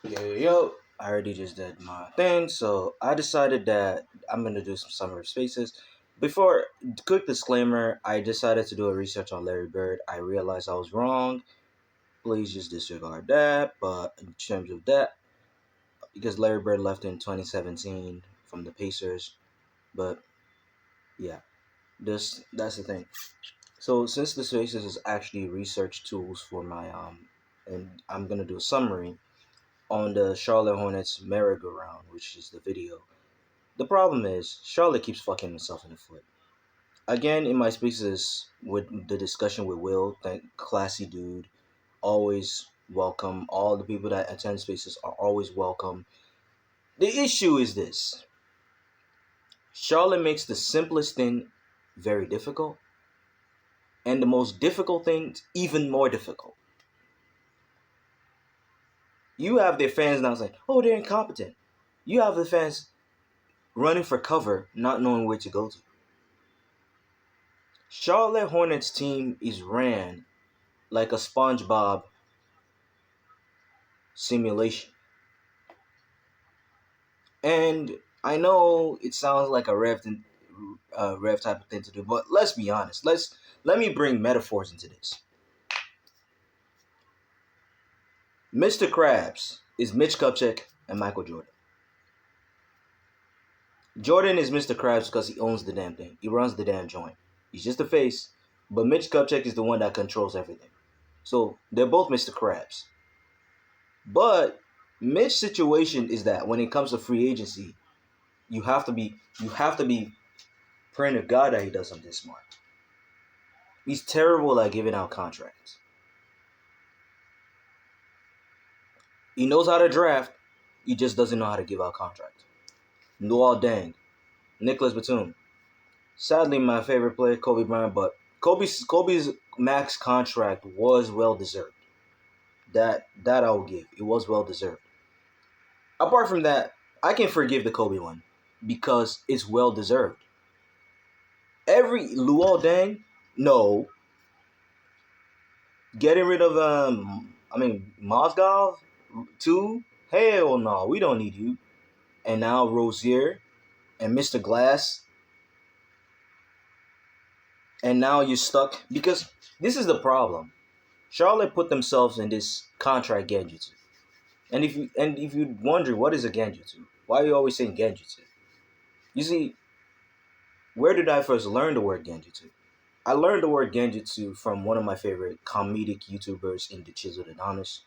Yo, I already just did my thing, so I decided that I'm gonna do some summer of spaces. Before, quick disclaimer, I decided to do a research on Larry Bird. I realized I was wrong. Please just disregard that. But in terms of that, because Larry Bird left in 2017 from the Pacers, but yeah, this that's the thing. So since the Spaces is actually research tools for my and I'm gonna do a summary on the Charlotte Hornets merry-go-round, which is the video. The problem is Charlotte keeps fucking himself in the foot. Again, in my spaces with the discussion with Will, thank classy dude, always welcome. All the people that attend spaces are always welcome. The issue is this: Charlotte makes the simplest thing very difficult, and the most difficult thing even more difficult. You have their fans now saying, "Oh, they're incompetent." You have the fans running for cover, not knowing where to go to. Charlotte Hornets team is ran like a SpongeBob simulation. And I know it sounds like a rev type of thing to do, but let's be honest. Let me bring metaphors into this. Mr. Krabs is Mitch Kupchak and Michael Jordan. Jordan is Mr. Krabs because he owns the damn thing. He runs the damn joint. He's just a face, but Mitch Kupchak is the one that controls everything. So they're both Mr. Krabs. But Mitch's situation is that when it comes to free agency, you have to be praying to God that he does something smart. He's terrible at giving out contracts. He knows how to draft, he just doesn't know how to give out contracts. Luol Deng, Nicholas Batum. Sadly, my favorite player, Kobe Bryant, but Kobe's max contract was well deserved. That I will give. It was well deserved. Apart from that, I can forgive the Kobe one because it's well deserved. Every Luol Deng, no. Getting rid of Mozgov too. Hell no, we don't need you. And now Rozier and Mr. Glass, and now you're stuck because this is the problem. Charlotte put themselves in this contract Genjutsu. And if you wonder what is a Genjutsu, why are you always saying Genjutsu? You see, where did I first learn the word Genjutsu? I learned the word Genjutsu from one of my favorite comedic YouTubers in the Chiseled Adonis.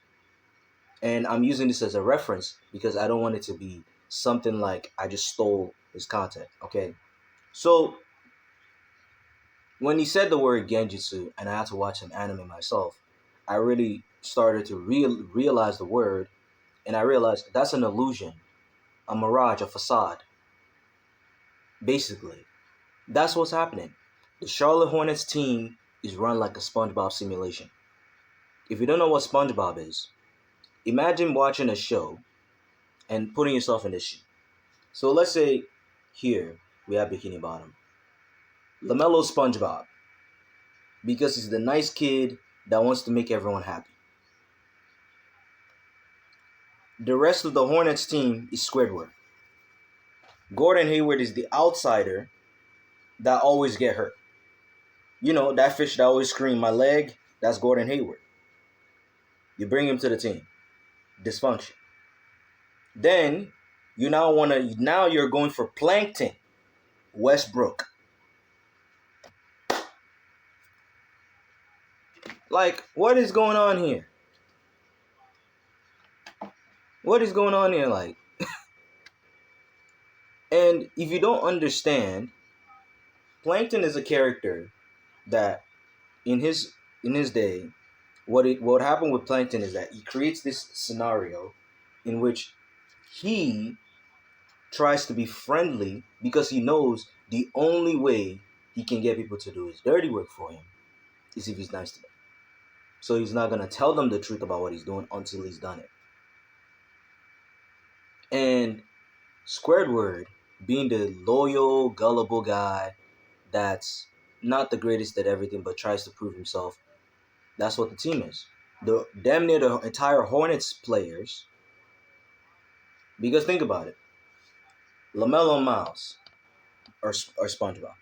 And I'm using this as a reference because I don't want it to be something like I just stole his content. Okay. So when he said the word Genjutsu and I had to watch some anime myself, I really started to realize the word, and I realized that's an illusion, a mirage, a facade. Basically, that's what's happening. The Charlotte Hornets team is run like a SpongeBob simulation. If you don't know what SpongeBob is, imagine watching a show and putting yourself in this shoe. So let's say here we have Bikini Bottom. LaMelo SpongeBob, because he's the nice kid that wants to make everyone happy. The rest of the Hornets team is Squidward. Gordon Hayward is the outsider that always get hurt. You know, that fish that always scream, my leg, that's Gordon Hayward. You bring him to the team. Dysfunction. Then now you're going for Plankton, Westbrook. Like, what is going on here? What is going on here? Like, and if you don't understand, Plankton is a character that in his day, what happened with Plankton is that he creates this scenario in which he tries to be friendly because he knows the only way he can get people to do his dirty work for him is if he's nice to them. So he's not gonna tell them the truth about what he's doing until he's done it. And Squidward, being the loyal, gullible guy that's not the greatest at everything but tries to prove himself, that's what the team is. The damn near the entire Hornets players Because think about it, LaMelo Miles or SpongeBob,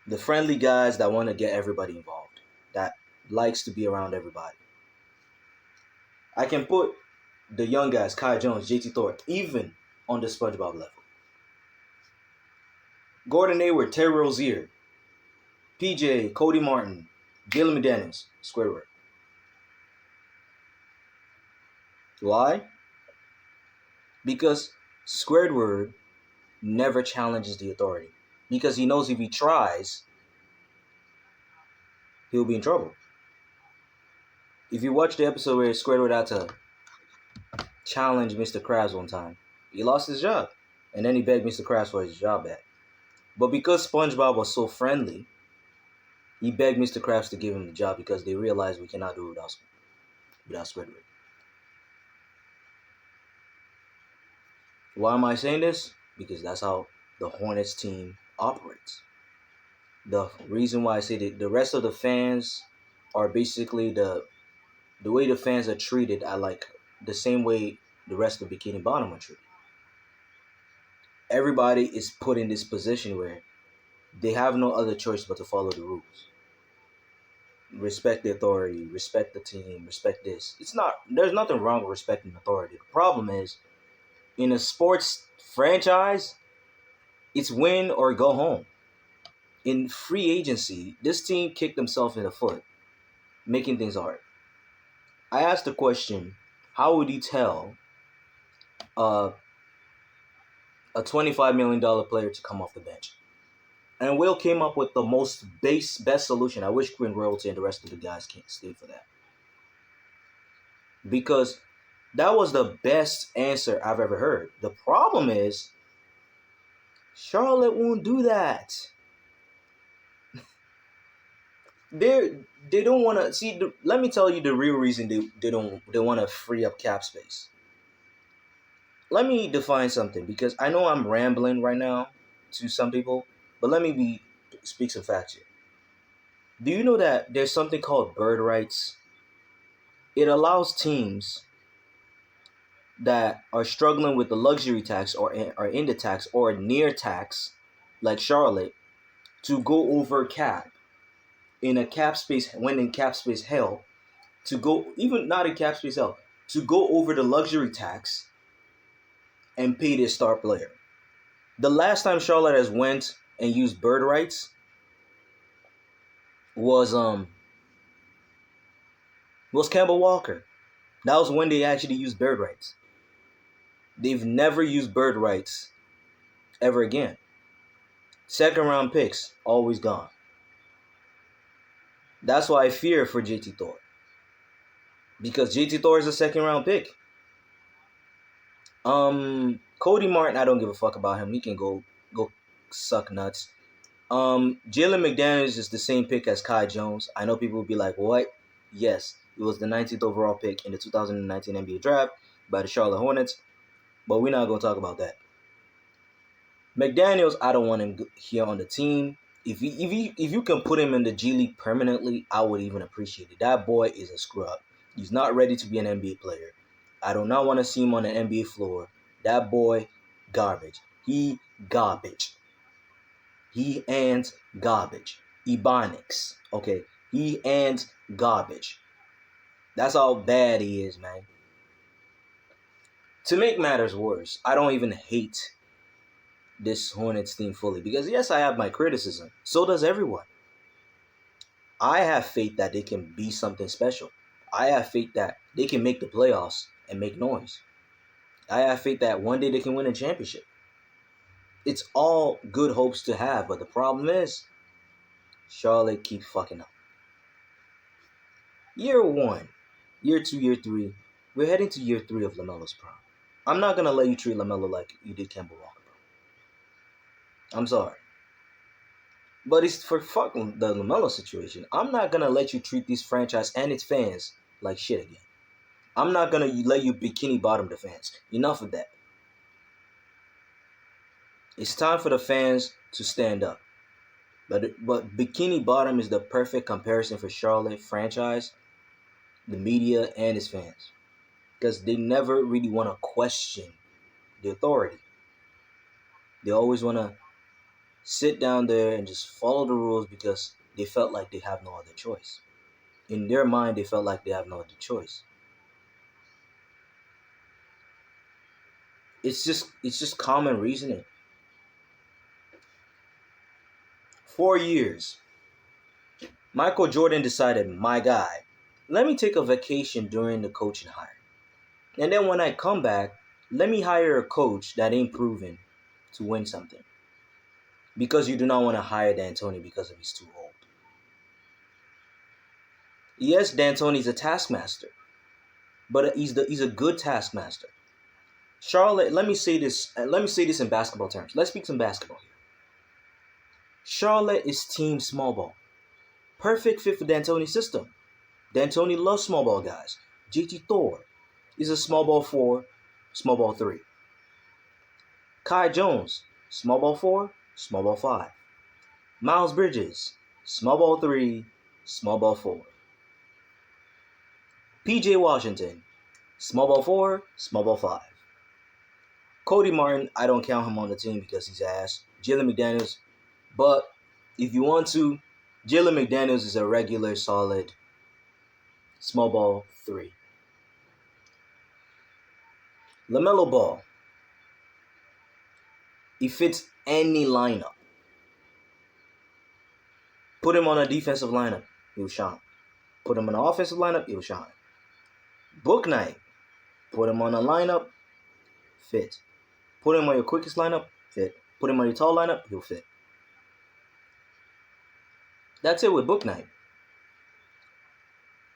the friendly guys that want to get everybody involved, that likes to be around everybody. I can put the young guys, Kai Jones, JT Thorpe, even on the SpongeBob level. Gordon Hayward, Terry Rozier, PJ, Cody Martin, Jalen McDaniels, Squidward. Why? Because Squidward never challenges the authority. Because he knows if he tries, he'll be in trouble. If you watch the episode where Squidward had to challenge Mr. Krabs one time, he lost his job. And then he begged Mr. Krabs for his job back. But because SpongeBob was so friendly, he begged Mr. Krabs to give him the job because they realized we cannot do it without Squidward. Why am I saying this? Because that's how the Hornets team operates. The reason why I say that the rest of the fans are basically the way the fans are treated. I like the same way the rest of Bikini Bottom are treated. Everybody is put in this position where they have no other choice but to follow the rules. Respect the authority, respect the team, respect this. There's nothing wrong with respecting authority. The problem is, in a sports franchise, it's win or go home. In free agency, this team kicked themselves in the foot, making things hard. I asked the question, how would you tell a $25 million player to come off the bench? And Will came up with the best solution. I wish Quinn Royalty and the rest of the guys can't stay for that. Because that was the best answer I've ever heard. The problem is, Charlotte won't do that. They don't want to see. Let me tell you the real reason they want to free up cap space. Let me define something, because I know I'm rambling right now to some people, but let me speak some facts here. Do you know that there's something called bird rights? It allows teams that are struggling with the luxury tax or are in the tax or near tax, like Charlotte, to go over cap in a cap space, when in cap space hell, to go, even not in cap space hell, to go over the luxury tax and pay their star player. The last time Charlotte has went and used bird rights was Kemba Walker. That was when they actually used bird rights. They've never used bird rights ever again. Second round picks, always gone. That's why I fear for JT Thor. Because JT Thor is a second round pick. Cody Martin, I don't give a fuck about him. He can go suck nuts. Jalen McDaniels is the same pick as Kai Jones. I know people will be like, what? Yes, it was the 19th overall pick in the 2019 NBA draft by the Charlotte Hornets. But we're not going to talk about that. McDaniels, I don't want him here on the team. If you can put him in the G League permanently, I would even appreciate it. That boy is a scrub. He's not ready to be an NBA player. I do not want to see him on the NBA floor. That boy, garbage. He garbage. He and garbage. Ebonics. Okay. He and garbage. That's how bad he is, man. To make matters worse, I don't even hate this Hornets team fully. Because yes, I have my criticism. So does everyone. I have faith that they can be something special. I have faith that they can make the playoffs and make noise. I have faith that one day they can win a championship. It's all good hopes to have, but the problem is, Charlotte keeps fucking up. Year 1, year 2, year 3, we're heading to year 3 of LaMelo's prime. I'm not going to let you treat LaMelo like you did Kemba Walker, bro. I'm sorry. But it's for fucking the LaMelo situation. I'm not going to let you treat this franchise and its fans like shit again. I'm not going to let you bikini bottom the fans. Enough of that. It's time for the fans to stand up. But bikini bottom is the perfect comparison for Charlotte franchise, the media, and its fans. Because they never really want to question the authority. They always want to sit down there and just follow the rules because they felt like they have no other choice. In their mind, they felt like they have no other choice. It's just common reasoning. 4 years, Michael Jordan decided, my guy, let me take a vacation during the coaching hire. And then when I come back, let me hire a coach that ain't proven to win something. Because you do not want to hire D'Antoni because of he's too old. Yes, D'Antoni's a taskmaster, but he's a good taskmaster. Charlotte, let me say this. Let me say this in basketball terms. Let's speak some basketball here. Charlotte is team small ball, perfect fit for D'Antoni's system. D'Antoni loves small ball guys. JT Thor is a small ball 4, small ball 3. Kai Jones, small ball 4, small ball 5. Miles Bridges, small ball 3, small ball 4. PJ Washington, small ball 4, small ball 5. Cody Martin, I don't count him on the team because he's ass. Jalen McDaniels, but if you want to, Jalen McDaniels is a regular, solid, small ball 3. LaMelo Ball, he fits any lineup. Put him on a defensive lineup, he'll shine. Put him on an offensive lineup, he'll shine. Book night, put him on a lineup, fit. Put him on your quickest lineup, fit. Put him on your tall lineup, he'll fit. That's it with Book night.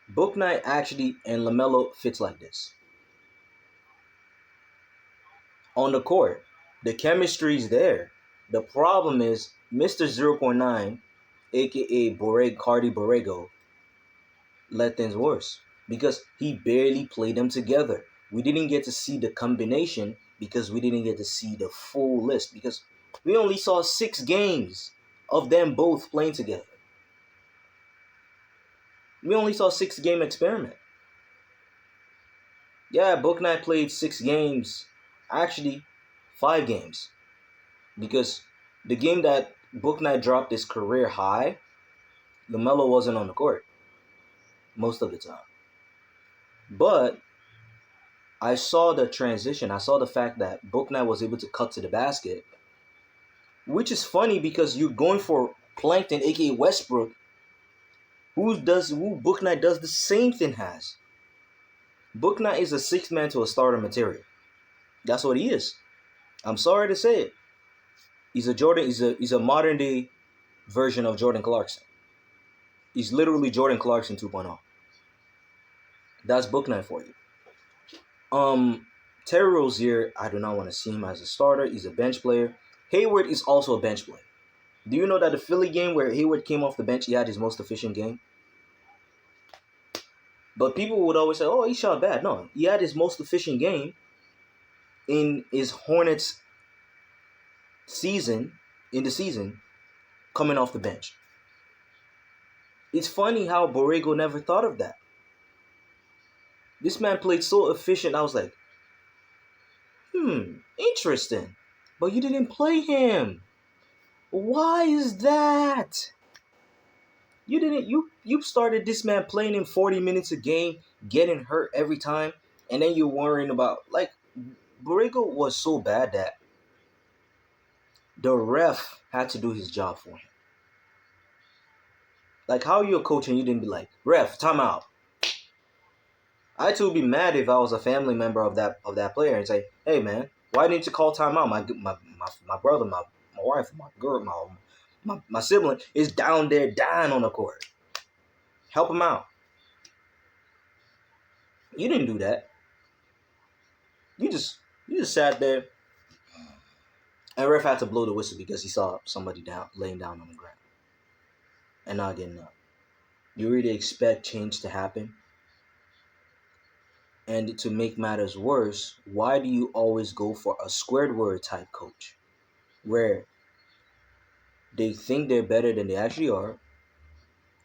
Book night actually and LaMelo fits like this. On the court, the chemistry's there. The problem is Mr. 0.9, aka Cardi Borrego, let things worse because he barely played them together. We didn't get to see the combination because we didn't get to see the full list because we only saw 6 games of them both playing together. We only saw 6-game experiment. Yeah, Book Knight played 6 games. Actually, 5 games. Because the game that Book Knight dropped his career high, LaMelo wasn't on the court most of the time. But I saw the transition. I saw the fact that Book Knight was able to cut to the basket, which is funny because you're going for Plankton, aka Westbrook, who Book Knight does the same thing as. Book Knight is a 6th man to a starter material. That's what he is. I'm sorry to say it. He's a modern day version of Jordan Clarkson. He's literally Jordan Clarkson 2.0. That's Book Knight for you. Terry Rozier, I do not want to see him as a starter. He's a bench player. Hayward is also a bench player. Do you know that the Philly game where Hayward came off the bench, he had his most efficient game? But people would always say, oh, he shot bad. No, he had his most efficient game in his Hornets season, coming off the bench. It's funny how Borrego never thought of that. This man played so efficient. I was like, interesting. But you didn't play him. Why is that? You started this man playing him 40 minutes a game, getting hurt every time, and then you're worrying about Borrego was so bad that the ref had to do his job for him. Like, how are you a coach and you didn't be like, ref, timeout? I too would be mad if I was a family member of that player and say, hey man, why didn't you call timeout? My brother, my wife, my girl, my sibling is down there dying on the court. Help him out. You didn't do that. You just sat there, and ref had to blow the whistle because he saw somebody laying down on the ground and not getting up. You really expect change to happen? And to make matters worse, why do you always go for a Squidward type coach where they think they're better than they actually are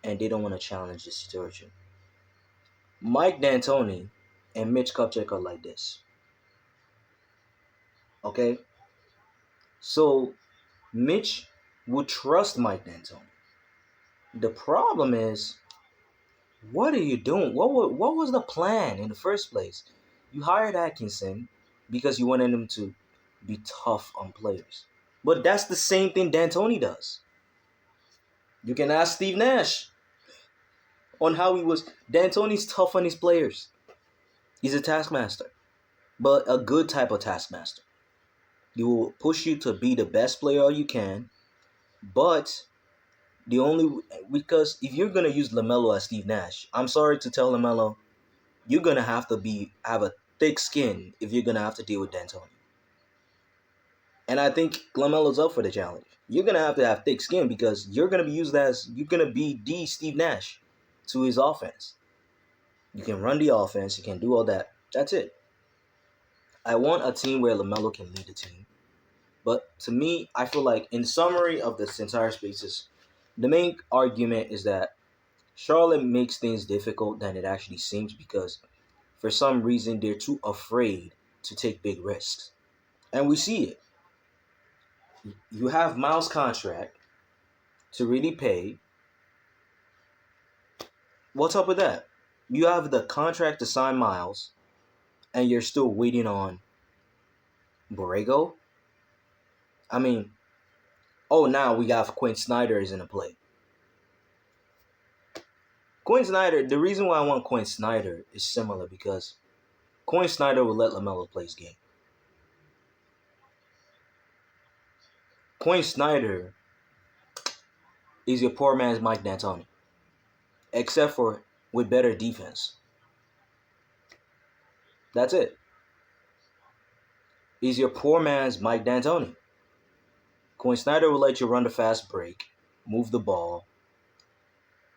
and they don't want to challenge the situation? Mike D'Antoni and Mitch Kupchak are like this. Okay, so Mitch would trust Mike D'Antoni. The problem is, what are you doing? What was the plan in the first place? You hired Atkinson because you wanted him to be tough on players, but that's the same thing D'Antoni does. You can ask Steve Nash on how he was. D'Antoni's tough on his players. He's a taskmaster, but a good type of taskmaster. He will push you to be the best player you can, but the only because if you're gonna use LaMelo as Steve Nash, I'm sorry to tell LaMelo, you're gonna have a thick skin if you're gonna have to deal with D'Antoni. And I think LaMelo's up for the challenge. You're gonna have to have thick skin because you're gonna be the Steve Nash to his offense. You can run the offense, you can do all that. That's it. I want a team where LaMelo can lead the team. But to me, I feel like in summary of this entire spaces, the main argument is that Charlotte makes things difficult than it actually seems because for some reason they're too afraid to take big risks. And we see it. You have Miles' contract to really pay. What's up with that? You have the contract to sign Miles, and you're still waiting on Borrego. I mean, oh, now we got Quinn Snyder is in the play. Quinn Snyder, the reason why I want Quinn Snyder is similar because Quinn Snyder will let LaMelo play his game. Quinn Snyder is your poor man's Mike D'Antoni, except for with better defense. That's it. He's your poor man's Mike D'Antoni. Quinn Snyder will let you run the fast break, move the ball,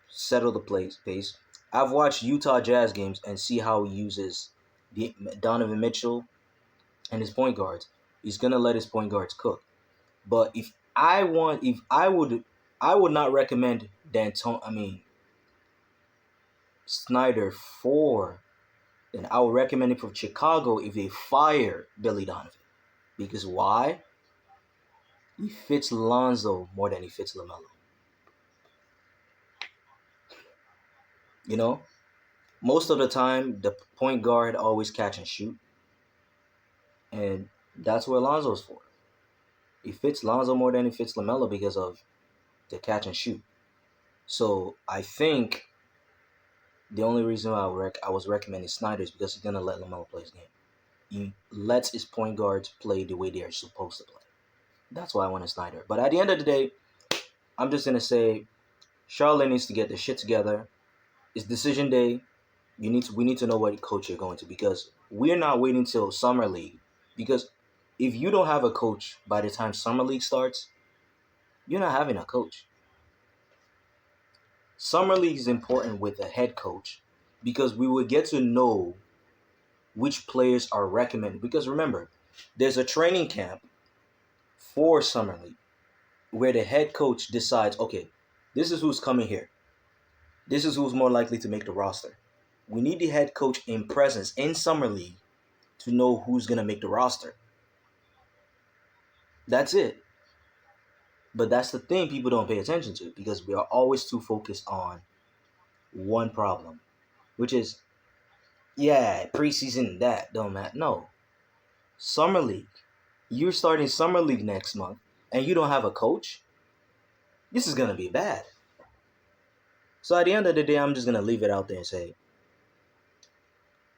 settle the pace. I've watched Utah Jazz games and see how he uses Donovan Mitchell and his point guards. He's gonna let his point guards cook. But I would not recommend Snyder for. Then I would recommend it for Chicago if they fire Billy Donovan. Because why? He fits Lonzo more than he fits LaMelo. You know, most of the time the point guard always catch and shoot, and that's what Lonzo's for. He fits Lonzo more than he fits LaMelo because of the catch and shoot. So I think the only reason I was recommending Snyder is because he's gonna let LaMelo play his game. He lets his point guards play the way they are supposed to play. That's why I wanted Snyder. But at the end of the day, I'm just gonna say Charlotte needs to get their shit together. It's decision day. We need to know what coach you're going to because we're not waiting till summer league. Because if you don't have a coach by the time summer league starts, you're not having a coach. Summer league is important with a head coach because we will get to know which players are recommended. Because remember, there's a training camp for summer league where the head coach decides, okay, this is who's coming here. This is who's more likely to make the roster. We need the head coach in presence in summer league to know who's going to make the roster. That's it. But that's the thing people don't pay attention to because we are always too focused on one problem, which is, yeah, preseason, that don't matter. No. Summer league. You're starting summer league next month and you don't have a coach. This is going to be bad. So at the end of the day, I'm just going to leave it out there and say,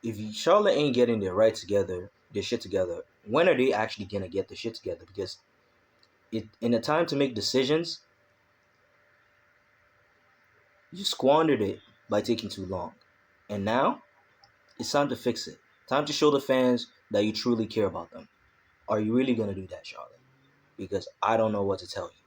if Charlotte ain't getting their shit together, when are they actually going to get the shit together? Because in a time to make decisions, you squandered it by taking too long. And now, it's time to fix it. Time to show the fans that you truly care about them. Are you really going to do that, Charlotte? Because I don't know what to tell you.